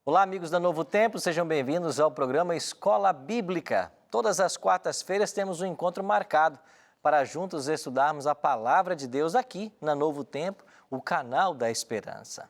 Olá, amigos da Novo Tempo, sejam bem-vindos ao programa Escola Bíblica. Todas as quartas-feiras temos um encontro marcado para juntos estudarmos a Palavra de Deus aqui na Novo Tempo, o canal da Esperança.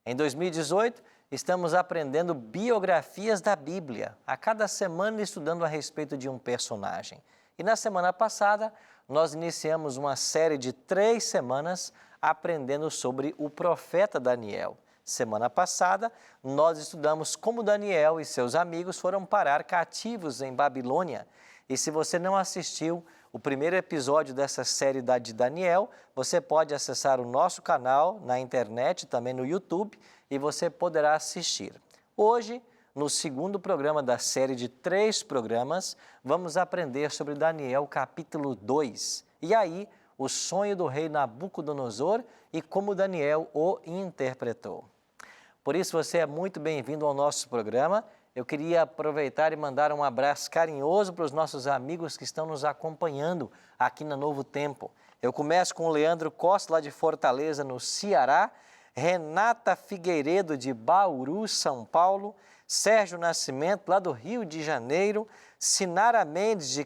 Em 2018, estamos aprendendo biografias da Bíblia, a cada semana estudando a respeito de um personagem. E na semana passada, nós iniciamos uma série de 3 semanas aprendendo sobre o profeta Daniel. Semana passada, nós estudamos como Daniel e seus amigos foram parar cativos em Babilônia. E se você não assistiu o primeiro episódio dessa série de Daniel, você pode acessar o nosso canal na internet, também no YouTube, e você poderá assistir. Hoje, no segundo programa da série de 3 programas, vamos aprender sobre Daniel capítulo 2. E aí, o sonho do rei Nabucodonosor e como Daniel o interpretou. Por isso, você é muito bem-vindo ao nosso programa. Eu queria aproveitar e mandar um abraço carinhoso para os nossos amigos que estão nos acompanhando aqui na Novo Tempo. Eu começo com o Leandro Costa, lá de Fortaleza, no Ceará, Renata Figueiredo, de Bauru, São Paulo, Sérgio Nascimento, lá do Rio de Janeiro, Sinara Mendes, de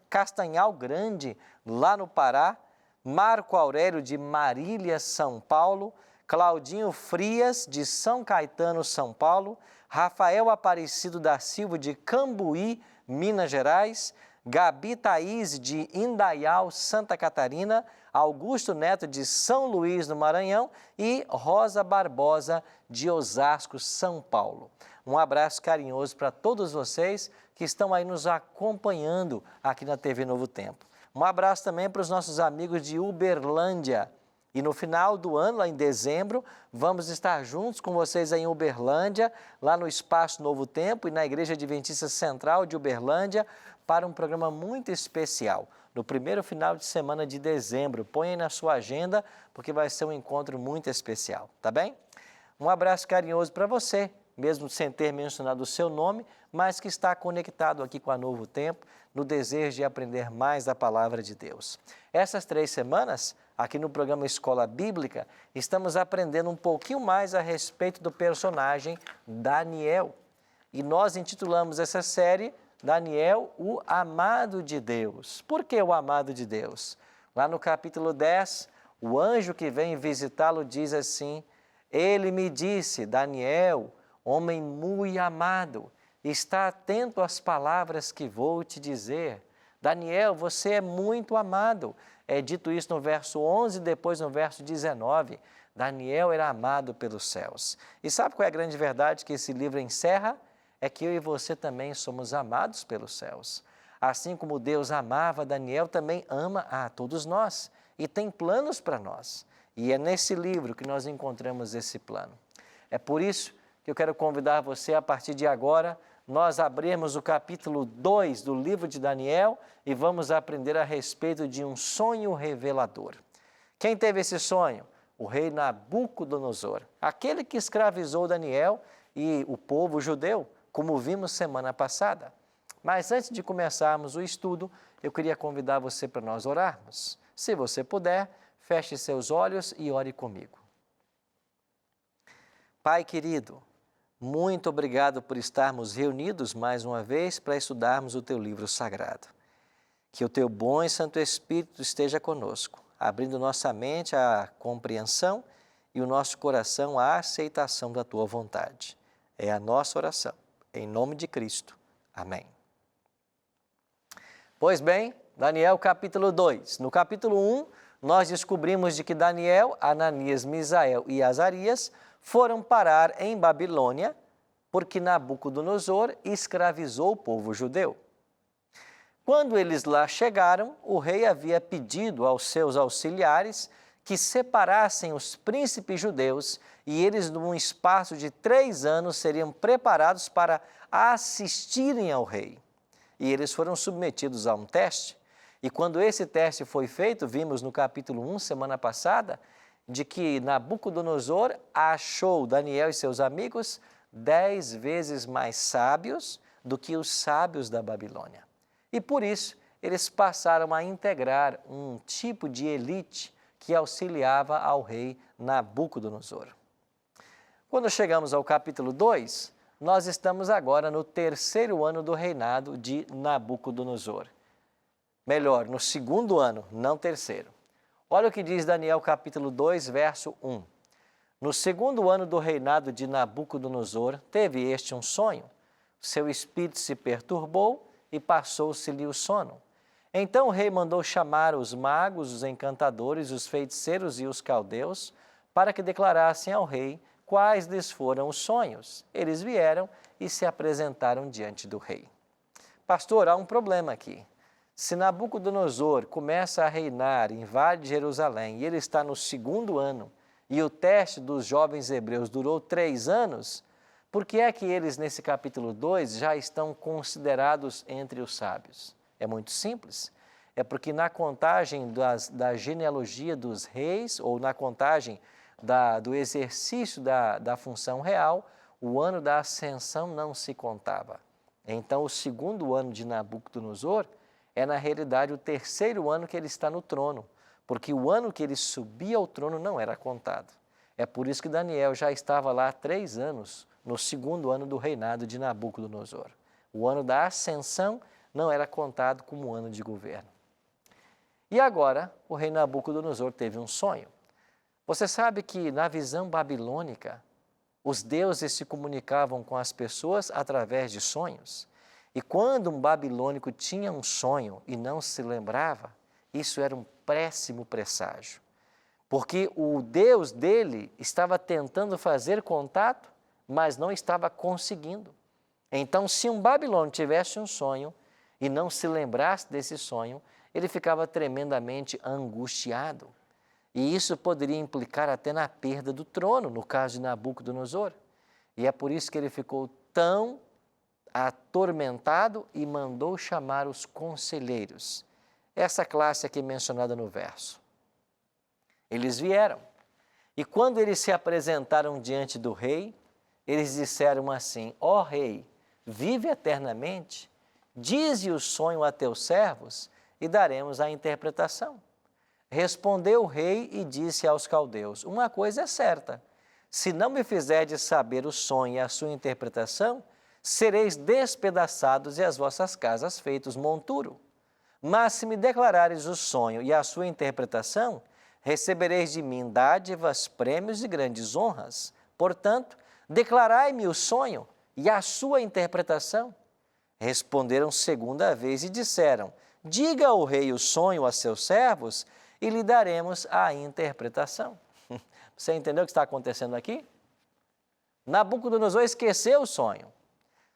Castanhal Grande, lá no Pará, Marco Aurélio, de Marília, São Paulo, Claudinho Frias, de São Caetano, São Paulo, Rafael Aparecido da Silva, de Cambuí, Minas Gerais, Gabi Thaís, de Indaial, Santa Catarina, Augusto Neto, de São Luís, no Maranhão, e Rosa Barbosa, de Osasco, São Paulo. Um abraço carinhoso para todos vocês que estão aí nos acompanhando aqui na TV Novo Tempo. Um abraço também para os nossos amigos de Uberlândia. E no final do ano, lá em dezembro, vamos estar juntos com vocês aí em Uberlândia, lá no Espaço Novo Tempo e na Igreja Adventista Central de Uberlândia, para um programa muito especial, no primeiro final de semana de dezembro. Põe aí na sua agenda, porque vai ser um encontro muito especial, tá bem? Um abraço carinhoso para você, mesmo sem ter mencionado o seu nome, mas que está conectado aqui com a Novo Tempo, no desejo de aprender mais da Palavra de Deus. Essas 3 semanas, aqui no programa Escola Bíblica, estamos aprendendo um pouquinho mais a respeito do personagem Daniel. E nós intitulamos essa série Daniel, o amado de Deus. Por que o amado de Deus? Lá no capítulo 10, o anjo que vem visitá-lo diz assim: ele me disse, Daniel, homem muito amado, está atento às palavras que vou te dizer. Daniel, você é muito amado. É dito isso no verso 11, depois no verso 19. Daniel era amado pelos céus. E sabe qual é a grande verdade que esse livro encerra? É que eu e você também somos amados pelos céus. Assim como Deus amava Daniel, também ama a todos nós e tem planos para nós. E é nesse livro que nós encontramos esse plano. É por isso que eu quero convidar você, a partir de agora, nós abrimos o capítulo 2 do livro de Daniel e vamos aprender a respeito de um sonho revelador. Quem teve esse sonho? O rei Nabucodonosor, aquele que escravizou Daniel e o povo judeu, como vimos semana passada. Mas antes de começarmos o estudo, eu queria convidar você para nós orarmos. Se você puder, feche seus olhos e ore comigo. Pai querido, muito obrigado por estarmos reunidos mais uma vez para estudarmos o Teu livro sagrado. Que o Teu bom e Santo Espírito esteja conosco, abrindo nossa mente à compreensão e o nosso coração à aceitação da Tua vontade. É a nossa oração, em nome de Cristo. Amém. Pois bem, Daniel capítulo 2. No capítulo 1, nós descobrimos de que Daniel, Ananias, Misael e Azarias foram parar em Babilônia, porque Nabucodonosor escravizou o povo judeu. Quando eles lá chegaram, o rei havia pedido aos seus auxiliares que separassem os príncipes judeus e eles, num espaço de 3 anos, seriam preparados para assistirem ao rei. E eles foram submetidos a um teste. E quando esse teste foi feito, vimos no capítulo 1, semana passada, de que Nabucodonosor achou Daniel e seus amigos 10 vezes mais sábios do que os sábios da Babilônia. E por isso, eles passaram a integrar um tipo de elite que auxiliava ao rei Nabucodonosor. Quando chegamos ao capítulo 2, nós estamos agora no terceiro ano do reinado de Nabucodonosor. Melhor, no segundo ano, não terceiro. Olha o que diz Daniel capítulo 2, verso 1. No segundo ano do reinado de Nabucodonosor, teve este um sonho. Seu espírito se perturbou e passou-se-lhe o sono. Então o rei mandou chamar os magos, os encantadores, os feiticeiros e os caldeus, para que declarassem ao rei quais lhes foram os sonhos. Eles vieram e se apresentaram diante do rei. Pastor, há um problema aqui. Se Nabucodonosor começa a reinar, invade Jerusalém, e ele está no segundo ano, e o teste dos jovens hebreus durou 3 anos, por que é que eles, nesse capítulo 2, já estão considerados entre os sábios? É muito simples. É porque na contagem da genealogia dos reis, ou na contagem do exercício da função real, o ano da ascensão não se contava. Então, o segundo ano de Nabucodonosor é, na realidade, o terceiro ano que ele está no trono, porque o ano que ele subia ao trono não era contado. É por isso que Daniel já estava lá há 3 anos, no segundo ano do reinado de Nabucodonosor. O ano da ascensão não era contado como ano de governo. E agora, o rei Nabucodonosor teve um sonho. Você sabe que na visão babilônica, os deuses se comunicavam com as pessoas através de sonhos. E quando um babilônico tinha um sonho e não se lembrava, isso era um péssimo presságio. Porque o Deus dele estava tentando fazer contato, mas não estava conseguindo. Então, se um babilônico tivesse um sonho e não se lembrasse desse sonho, ele ficava tremendamente angustiado. E isso poderia implicar até na perda do trono, no caso de Nabucodonosor. E é por isso que ele ficou tão atormentado e mandou chamar os conselheiros. Essa classe aqui mencionada no verso. Eles vieram. E quando eles se apresentaram diante do rei, eles disseram assim: ó rei, vive eternamente, dize o sonho a teus servos e daremos a interpretação. Respondeu o rei e disse aos caldeus: uma coisa é certa, se não me fizerdes saber o sonho e a sua interpretação, sereis despedaçados e as vossas casas feitos monturo. Mas se me declarares o sonho e a sua interpretação, recebereis de mim dádivas, prêmios e grandes honras. Portanto, declarai-me o sonho e a sua interpretação. Responderam segunda vez e disseram: diga ao rei o sonho a seus servos e lhe daremos a interpretação. Você entendeu o que está acontecendo aqui? Nabucodonosor esqueceu o sonho.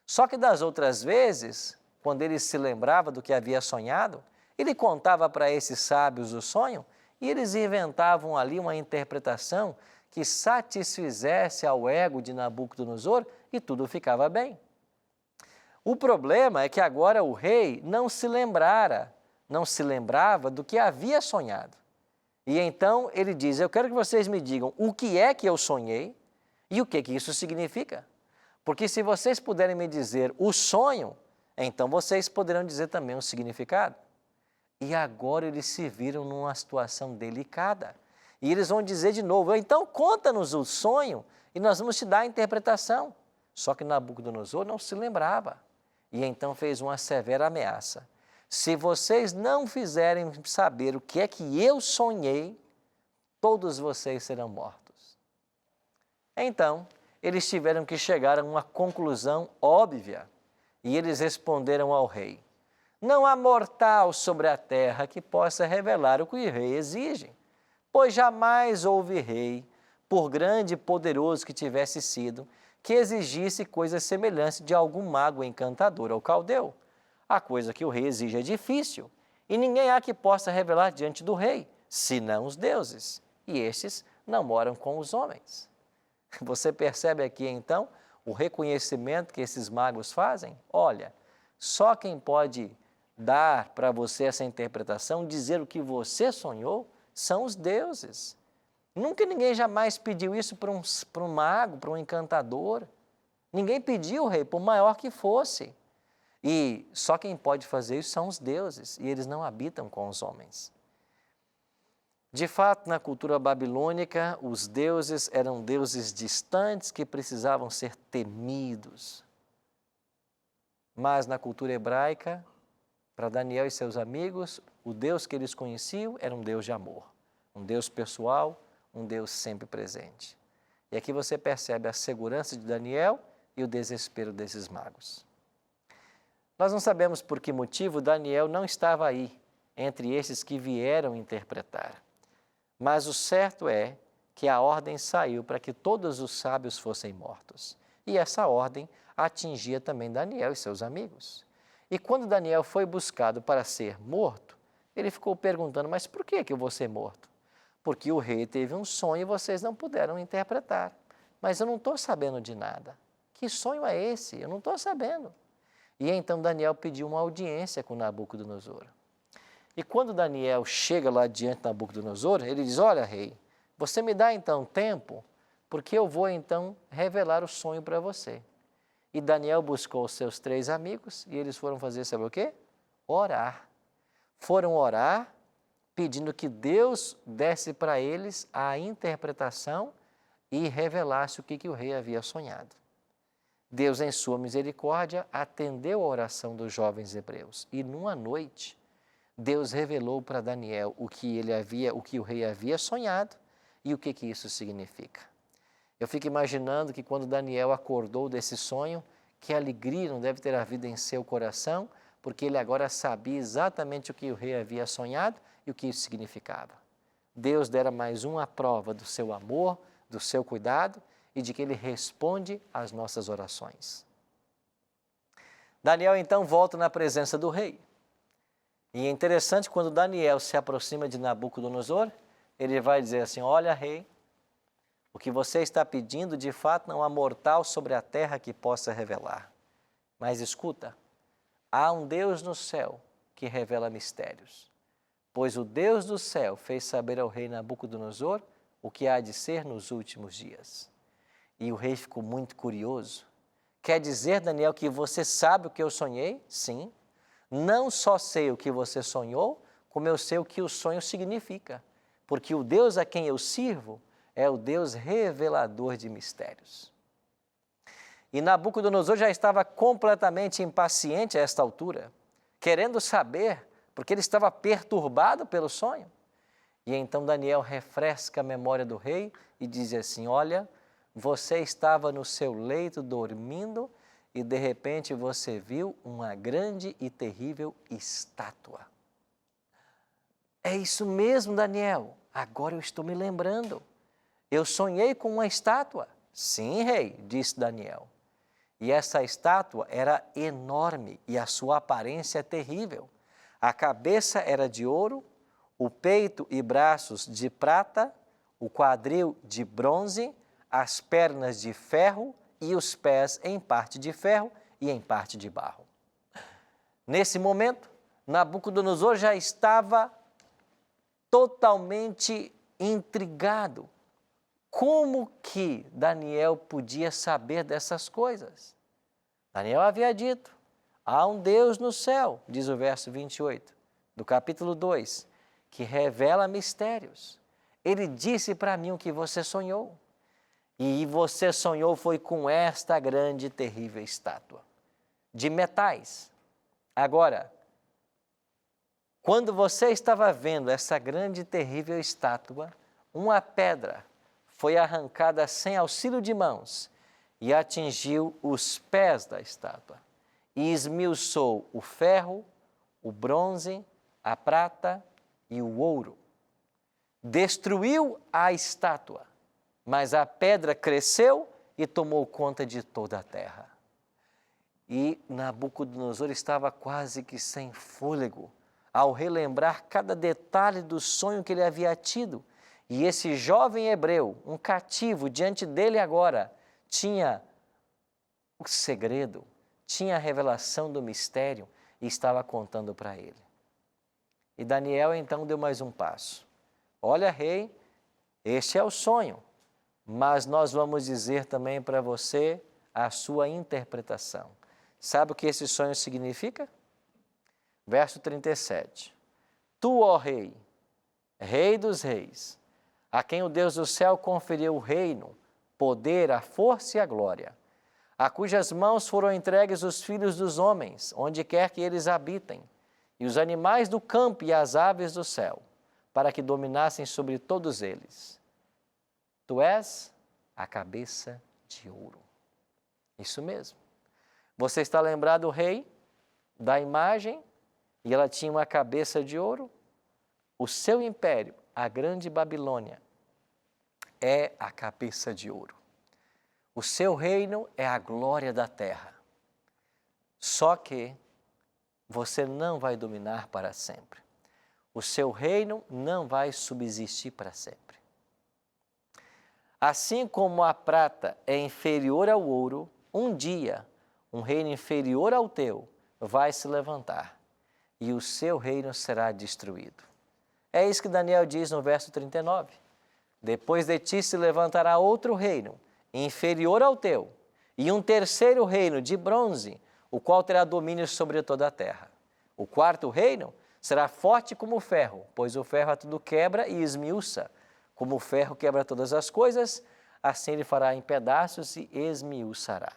Só que das outras vezes, quando ele se lembrava do que havia sonhado, ele contava para esses sábios o sonho e eles inventavam ali uma interpretação que satisfizesse ao ego de Nabucodonosor e tudo ficava bem. O problema é que agora o rei não se lembrava do que havia sonhado. E então ele diz: eu quero que vocês me digam o que é que eu sonhei e o que isso significa. Porque se vocês puderem me dizer o sonho, então vocês poderão dizer também o significado. E agora eles se viram numa situação delicada. E eles vão dizer de novo: então conta-nos o sonho e nós vamos te dar a interpretação. Só que Nabucodonosor não se lembrava. E então fez uma severa ameaça: se vocês não fizerem saber o que é que eu sonhei, todos vocês serão mortos. Então, eles tiveram que chegar a uma conclusão óbvia. E eles responderam ao rei: não há mortal sobre a terra que possa revelar o que o rei exige, pois jamais houve rei, por grande e poderoso que tivesse sido, que exigisse coisa semelhante de algum mago encantador ou caldeu. A coisa que o rei exige é difícil, e ninguém há que possa revelar diante do rei, senão os deuses, e estes não moram com os homens. Você percebe aqui, então, o reconhecimento que esses magos fazem? Olha, só quem pode dar para você essa interpretação, dizer o que você sonhou, são os deuses. Nunca ninguém jamais pediu isso para um mago, para um encantador. Ninguém pediu, rei, por maior que fosse. E só quem pode fazer isso são os deuses, e eles não habitam com os homens. De fato, na cultura babilônica, os deuses eram deuses distantes que precisavam ser temidos. Mas na cultura hebraica, para Daniel e seus amigos, o Deus que eles conheciam era um Deus de amor, um Deus pessoal, um Deus sempre presente. E aqui você percebe a segurança de Daniel e o desespero desses magos. Nós não sabemos por que motivo Daniel não estava aí, entre esses que vieram interpretar. Mas o certo é que a ordem saiu para que todos os sábios fossem mortos. E essa ordem atingia também Daniel e seus amigos. E quando Daniel foi buscado para ser morto, ele ficou perguntando, mas por que eu vou ser morto? Porque o rei teve um sonho e vocês não puderam interpretar. Mas eu não estou sabendo de nada. Que sonho é esse? Eu não estou sabendo. E então Daniel pediu uma audiência com Nabucodonosor. E quando Daniel chega lá diante de Nabucodonosor, ele diz, olha, rei, você me dá então tempo, porque eu vou então revelar o sonho para você. E Daniel buscou os seus 3 amigos e eles foram fazer, sabe o quê? Orar. Foram orar, pedindo que Deus desse para eles a interpretação e revelasse o que o rei havia sonhado. Deus, em sua misericórdia, atendeu a oração dos jovens hebreus. E numa noite, Deus revelou para Daniel o que o rei havia sonhado e o que isso significa. Eu fico imaginando que quando Daniel acordou desse sonho, que alegria não deve ter havido em seu coração, porque ele agora sabia exatamente o que o rei havia sonhado e o que isso significava. Deus dera mais uma prova do seu amor, do seu cuidado e de que ele responde às nossas orações. Daniel então volta na presença do rei. E é interessante, quando Daniel se aproxima de Nabucodonosor, ele vai dizer assim, olha, rei, o que você está pedindo, de fato, não há mortal sobre a terra que possa revelar. Mas escuta, há um Deus no céu que revela mistérios. Pois o Deus do céu fez saber ao rei Nabucodonosor o que há de ser nos últimos dias. E o rei ficou muito curioso. Quer dizer, Daniel, que você sabe o que eu sonhei? Sim. Não só sei o que você sonhou, como eu sei o que o sonho significa. Porque o Deus a quem eu sirvo é o Deus revelador de mistérios. E Nabucodonosor já estava completamente impaciente a esta altura, querendo saber, porque ele estava perturbado pelo sonho. E então Daniel refresca a memória do rei e diz assim, olha, você estava no seu leito dormindo e de repente você viu uma grande e terrível estátua. É isso mesmo, Daniel, agora eu estou me lembrando. Eu sonhei com uma estátua. Sim, rei, disse Daniel. E essa estátua era enorme e a sua aparência terrível. A cabeça era de ouro, o peito e braços de prata, o quadril de bronze, as pernas de ferro e os pés em parte de ferro e em parte de barro. Nesse momento, Nabucodonosor já estava totalmente intrigado. Como que Daniel podia saber dessas coisas? Daniel havia dito, há um Deus no céu, diz o verso 28, do capítulo 2, que revela mistérios. Ele disse para mim o que você sonhou. E você sonhou foi com esta grande e terrível estátua de metais. Agora, quando você estava vendo essa grande e terrível estátua, uma pedra foi arrancada sem auxílio de mãos e atingiu os pés da estátua e esmiuçou o ferro, o bronze, a prata e o ouro. Destruiu a estátua, mas a pedra cresceu e tomou conta de toda a terra. E Nabucodonosor estava quase que sem fôlego ao relembrar cada detalhe do sonho que ele havia tido. E esse jovem hebreu, um cativo diante dele agora, tinha o segredo, tinha a revelação do mistério e estava contando para ele. E Daniel então deu mais um passo. Olha, rei, este é o sonho, mas nós vamos dizer também para você a sua interpretação. Sabe o que esse sonho significa? Verso 37. Tu, ó rei, Rei dos reis, a quem o Deus do céu conferiu o reino, poder, a força e a glória, a cujas mãos foram entregues os filhos dos homens, onde quer que eles habitem, e os animais do campo e as aves do céu, para que dominassem sobre todos eles. Tu és a cabeça de ouro. Isso mesmo. Você está lembrado do rei, da imagem, e ela tinha uma cabeça de ouro? O seu império, a grande Babilônia, é a cabeça de ouro. O seu reino é a glória da terra. Só que você não vai dominar para sempre. O seu reino não vai subsistir para sempre. Assim como a prata é inferior ao ouro, um dia um reino inferior ao teu vai se levantar e o seu reino será destruído. É isso que Daniel diz no verso 39. Depois de ti se levantará outro reino, inferior ao teu, e um terceiro reino de bronze, o qual terá domínio sobre toda a terra. O quarto reino será forte como o ferro, pois o ferro a tudo quebra e esmiuça. Como o ferro quebra todas as coisas, assim ele fará em pedaços e esmiuçará.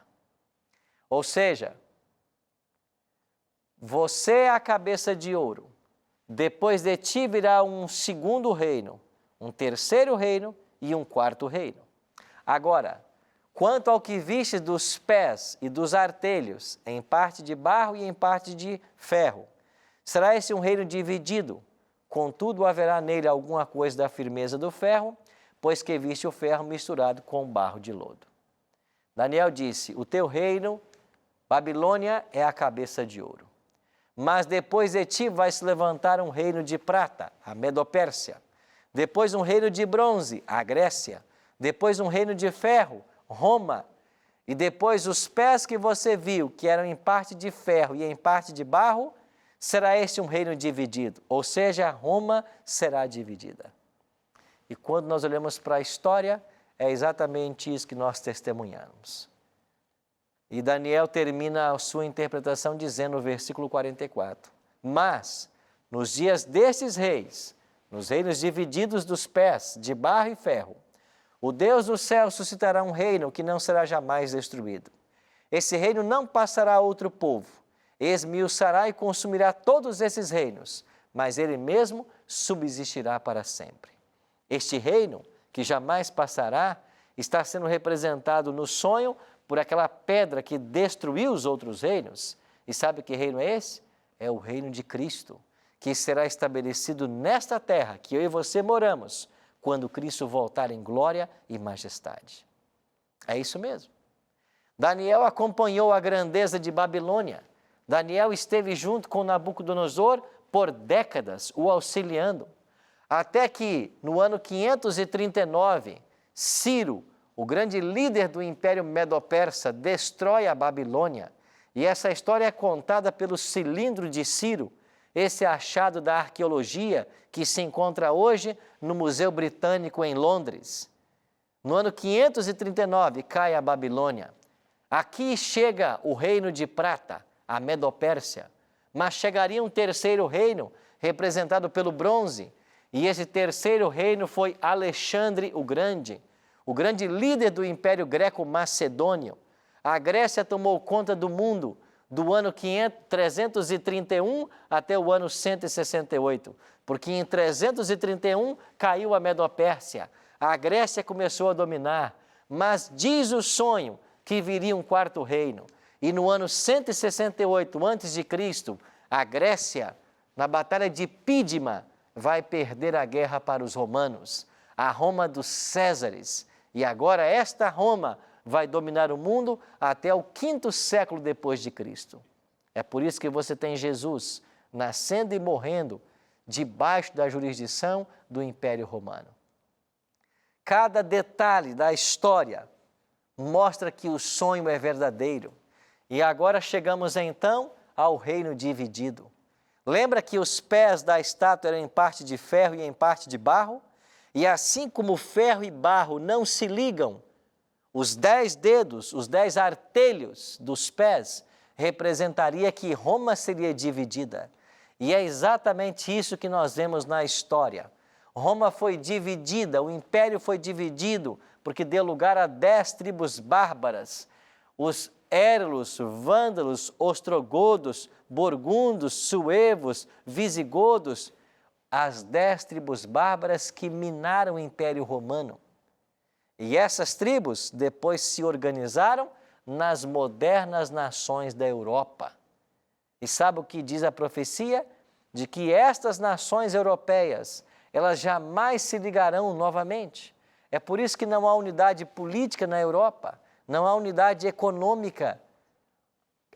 Ou seja, você é a cabeça de ouro. Depois de ti virá um segundo reino, um terceiro reino e um quarto reino. Agora, quanto ao que viste dos pés e dos artelhos, em parte de barro e em parte de ferro, será esse um reino dividido. Contudo, haverá nele alguma coisa da firmeza do ferro, pois que viste o ferro misturado com o barro de lodo. Daniel disse, o teu reino, Babilônia, é a cabeça de ouro. Mas depois de ti vai se levantar um reino de prata, a Medopérsia. Depois um reino de bronze, a Grécia. Depois um reino de ferro, Roma. E depois os pés que você viu, que eram em parte de ferro e em parte de barro, será este um reino dividido. Ou seja, Roma será dividida. E quando nós olhamos para a história, é exatamente isso que nós testemunhamos. E Daniel termina a sua interpretação dizendo no versículo 44, mas nos dias destes reis, nos reinos divididos dos pés, de barro e ferro, o Deus do céu suscitará um reino que não será jamais destruído. Esse reino não passará a outro povo, esmiuçará e consumirá todos esses reinos, mas ele mesmo subsistirá para sempre. Este reino, que jamais passará, está sendo representado no sonho por aquela pedra que destruiu os outros reinos. E sabe que reino é esse? É o reino de Cristo, que será estabelecido nesta terra que eu e você moramos, quando Cristo voltar em glória e majestade. É isso mesmo. Daniel acompanhou a grandeza de Babilônia. Daniel esteve junto com Nabucodonosor por décadas, o auxiliando, até que no ano 539, Ciro, o grande líder do Império Medo-Persa, destrói a Babilônia. E essa história é contada pelo cilindro de Ciro, esse achado da arqueologia que se encontra hoje no Museu Britânico em Londres. No ano 539 cai a Babilônia. Aqui chega o reino de prata, a Medo-Pérsia, mas chegaria um terceiro reino, representado pelo bronze, e esse terceiro reino foi Alexandre o Grande, o grande líder do Império Greco-Macedônio. A Grécia tomou conta do mundo do ano 331 até o ano 168, porque em 331 caiu a Medo-Pérsia. A Grécia começou a dominar, mas diz o sonho que viria um quarto reino. E no ano 168 a.C., a Grécia, na Batalha de Pídima, vai perder a guerra para os romanos, a Roma dos Césares. E agora esta Roma vai dominar o mundo até o 5º século depois de Cristo. É por isso que você tem Jesus nascendo e morrendo debaixo da jurisdição do Império Romano. Cada detalhe da história mostra que o sonho é verdadeiro. E agora chegamos então ao reino dividido. Lembra que os pés da estátua eram em parte de ferro e em parte de barro? E assim como ferro e barro não se ligam, os 10 dedos, os 10 artelhos dos pés, representaria que Roma seria dividida. E é exatamente isso que nós vemos na história. Roma foi dividida, o império foi dividido, porque deu lugar a 10 tribos bárbaras. Os érulos, vândalos, ostrogodos, burgundos, suevos, visigodos, as 10 tribos bárbaras que minaram o Império Romano. E essas tribos depois se organizaram nas modernas nações da Europa. E sabe o que diz a profecia? De que estas nações europeias, elas jamais se ligarão novamente. É por isso que não há unidade política na Europa, não há unidade econômica.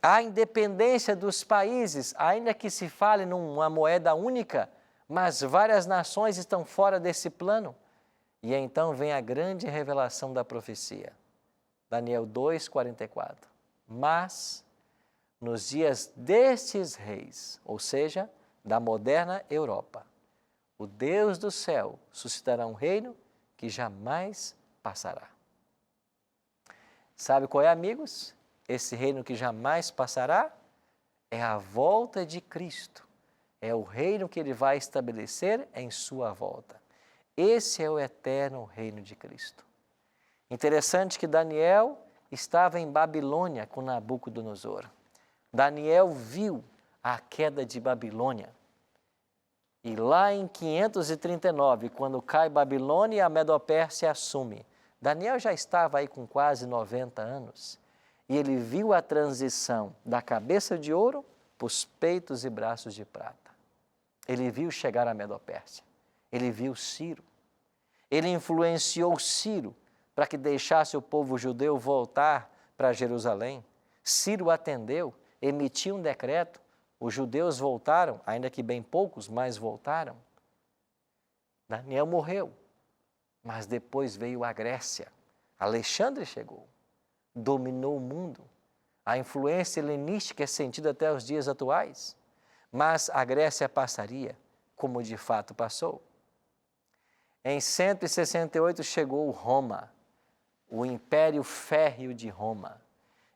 Há independência dos países, ainda que se fale numa moeda única, mas várias nações estão fora desse plano. E então vem a grande revelação da profecia. Daniel 2:44. Mas nos dias destes reis, ou seja, da moderna Europa, o Deus do céu suscitará um reino que jamais passará. Sabe qual é, amigos? Esse reino que jamais passará é a volta de Cristo. É o reino que Ele vai estabelecer em sua volta. Esse é o eterno reino de Cristo. Interessante que Daniel estava em Babilônia com Nabucodonosor. Daniel viu a queda de Babilônia. E lá em 539, quando cai Babilônia, a Medo-Pérsia assume. Daniel já estava aí com quase 90 anos. E ele viu a transição da cabeça de ouro para os peitos e braços de prata. Ele viu chegar a Medo-Pérsia. Ele viu Ciro. Ele influenciou Ciro para que deixasse o povo judeu voltar para Jerusalém. Ciro atendeu, emitiu um decreto. Os judeus voltaram, ainda que bem poucos, mas voltaram. Daniel morreu, mas depois veio a Grécia. Alexandre chegou, dominou o mundo. A influência helenística é sentida até os dias atuais, mas a Grécia passaria, como de fato passou. Em 168 chegou Roma, o Império Férreo de Roma.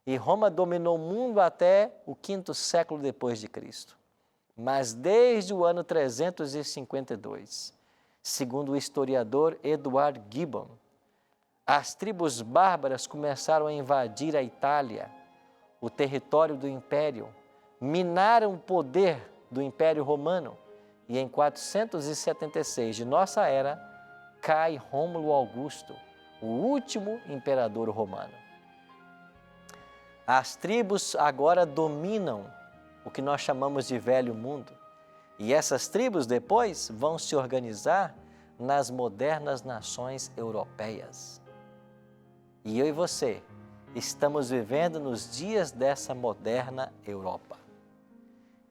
E Roma dominou o mundo até o 5º século depois de Cristo. Mas desde o ano 352, segundo o historiador Edward Gibbon, as tribos bárbaras começaram a invadir a Itália, o território do Império, minaram o poder do Império Romano e em 476 de nossa era, cai Rômulo Augusto, o último imperador romano. As tribos agora dominam o que nós chamamos de Velho Mundo. E essas tribos depois vão se organizar nas modernas nações europeias. E eu e você estamos vivendo nos dias dessa moderna Europa.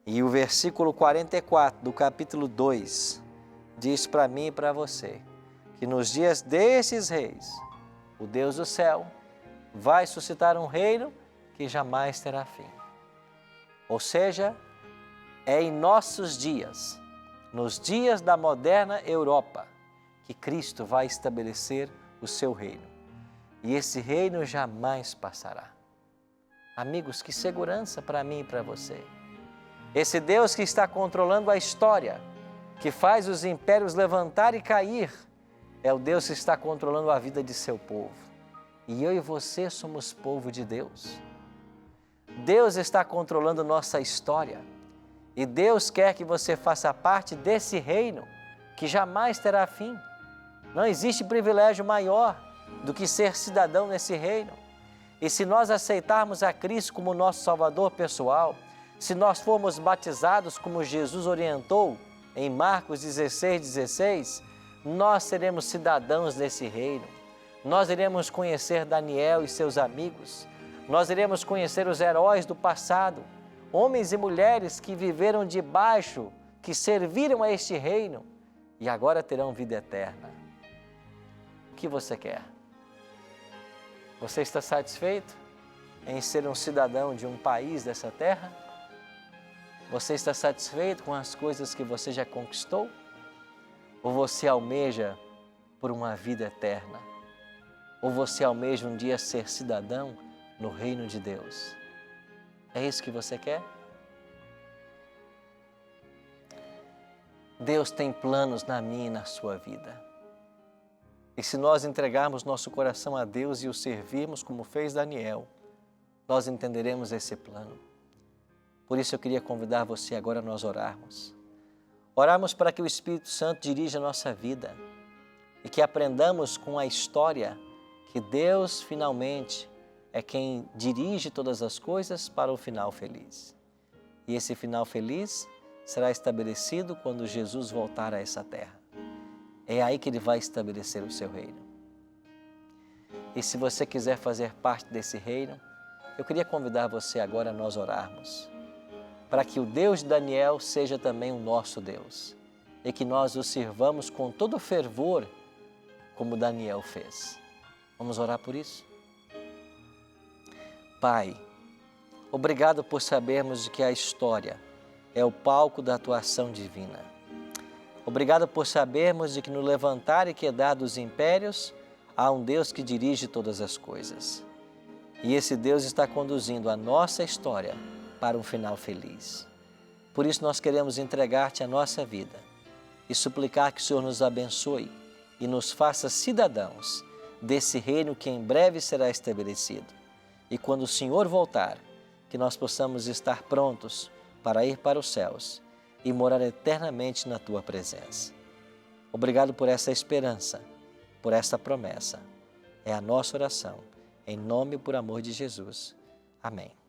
E o versículo 44 do capítulo 2 diz para mim e para você que nos dias desses reis, o Deus do céu vai suscitar um reino que jamais terá fim. Ou seja, é em nossos dias, nos dias da moderna Europa, que Cristo vai estabelecer o seu reino. E esse reino jamais passará. Amigos, que segurança para mim e para você. Esse Deus que está controlando a história, que faz os impérios levantar e cair, é o Deus que está controlando a vida de seu povo. E eu e você somos povo de Deus. Deus está controlando nossa história e Deus quer que você faça parte desse reino que jamais terá fim. Não existe privilégio maior do que ser cidadão nesse reino. E se nós aceitarmos a Cristo como nosso Salvador pessoal, se nós formos batizados como Jesus orientou em Marcos 16:16, nós seremos cidadãos desse reino. Nós iremos conhecer Daniel e seus amigos. Nós iremos conhecer os heróis do passado, homens e mulheres que viveram debaixo, que serviram a este reino e agora terão vida eterna. O que você quer? Você está satisfeito em ser um cidadão de um país dessa terra? Você está satisfeito com as coisas que você já conquistou? Ou você almeja por uma vida eterna? Ou você almeja um dia ser cidadão no reino de Deus? É isso que você quer? Deus tem planos na minha e na sua vida. E se nós entregarmos nosso coração a Deus e o servirmos como fez Daniel, nós entenderemos esse plano. Por isso eu queria convidar você agora a nós orarmos. Orarmos para que o Espírito Santo dirija a nossa vida e que aprendamos com a história que Deus finalmente é quem dirige todas as coisas para o final feliz. E esse final feliz será estabelecido quando Jesus voltar a essa terra. É aí que Ele vai estabelecer o seu reino. E se você quiser fazer parte desse reino, eu queria convidar você agora a nós orarmos, para que o Deus de Daniel seja também o nosso Deus e que nós o sirvamos com todo fervor, como Daniel fez. Vamos orar por isso? Pai, obrigado por sabermos que a história é o palco da atuação divina. Obrigado por sabermos de que no levantar e quedar dos impérios há um Deus que dirige todas as coisas. E esse Deus está conduzindo a nossa história para um final feliz. Por isso nós queremos entregar-te a nossa vida e suplicar que o Senhor nos abençoe e nos faça cidadãos desse reino que em breve será estabelecido. E quando o Senhor voltar, que nós possamos estar prontos para ir para os céus e morar eternamente na Tua presença. Obrigado por essa esperança, por essa promessa. É a nossa oração, em nome e por amor de Jesus. Amém.